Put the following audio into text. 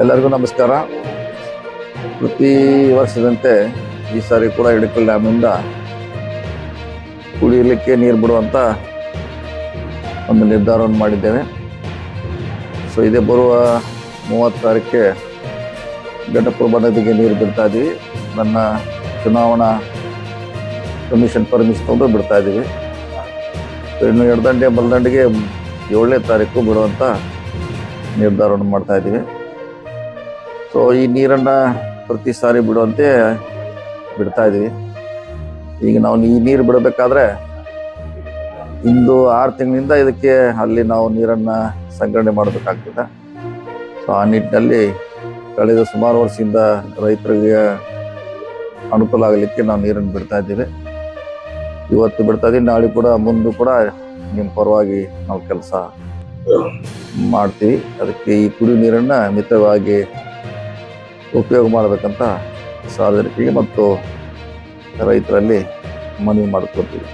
ಎಲ್ಲರಿಗೂ ನಮಸ್ಕಾರ. ಪ್ರತಿ ವರ್ಷದಂತೆ ಈ ಸಾರಿ ಕೂಡ ಹಿಡಕಲ್ ಡ್ಯಾಮಿಂದ ಕುಡಿಯಲಿಕ್ಕೆ ನೀರು ಬಿಡುವಂಥ ಒಂದು ನಿರ್ಧಾರವನ್ನು ಮಾಡಿದ್ದೇವೆ. ಸೊ ಇದೇ ಬರುವ 30 ತಾರೀಕಿಗೆ ಘಟಪ್ರಭಾ ನದಿಗೆ ನೀರು ಬಿಡ್ತಾ ಇದ್ದೀವಿ. ನನ್ನ ಚುನಾವಣಾ ಕಮಿಷನ್ ಪರ್ಮಿಷನ್ ತೊಗೊಂಡು ಬಿಡ್ತಾ ಇದ್ದೀವಿ. ಸೊ ಇನ್ನು ಎಡದಂಡೆ ಬಲದಂಡೆಗೆ 7ನೇ ತಾರೀಕು ಬಿಡುವಂಥ ನಿರ್ಧಾರವನ್ನು ಮಾಡ್ತಾ ಇದ್ದೀವಿ. ಸೊ ಈ ನೀರನ್ನು ಪ್ರತಿ ಸಾರಿ ಬಿಡುವಂತೆ ಬಿಡ್ತಾ ಇದ್ದೀವಿ. ಈಗ ನಾವು ಈ ನೀರು ಬಿಡಬೇಕಾದ್ರೆ ಇಂದು 6 ತಿಂಗಳಿಂದ ಇದಕ್ಕೆ ಅಲ್ಲಿ ನಾವು ನೀರನ್ನು ಸಂಗ್ರಹಣೆ ಮಾಡಬೇಕಾಗ್ತದೆ. ಸೊ ಆ ನಿಟ್ಟಿನಲ್ಲಿ ಕಳೆದ ಸುಮಾರು ವರ್ಷದಿಂದ ರೈತರಿಗೆ ಅನುಕೂಲ ಆಗಲಿಕ್ಕೆ ನಾವು ನೀರನ್ನು ಬಿಡ್ತಾ ಇದ್ದೀವಿ. ಇವತ್ತು ಬಿಡ್ತಾ ಇದ್ದೀವಿ, ನಾಳೆ ಕೂಡ ಮುಂದೆ ಕೂಡ ನಿಮ್ಮ ಪರವಾಗಿ ನಾವು ಕೆಲಸ ಮಾಡ್ತೀವಿ. ಅದಕ್ಕೆ ಈ ಕುಡಿಯುವ ನೀರನ್ನು ಮಿತವಾಗಿ ಉಪಯೋಗ ಮಾಡಬೇಕಂತ ಸಾರ್ವಜನಿಕರಿಗೆ ಮತ್ತು ರೈತರಲ್ಲಿ ಮನವಿ ಮಾಡ್ಕೊತೀವಿ.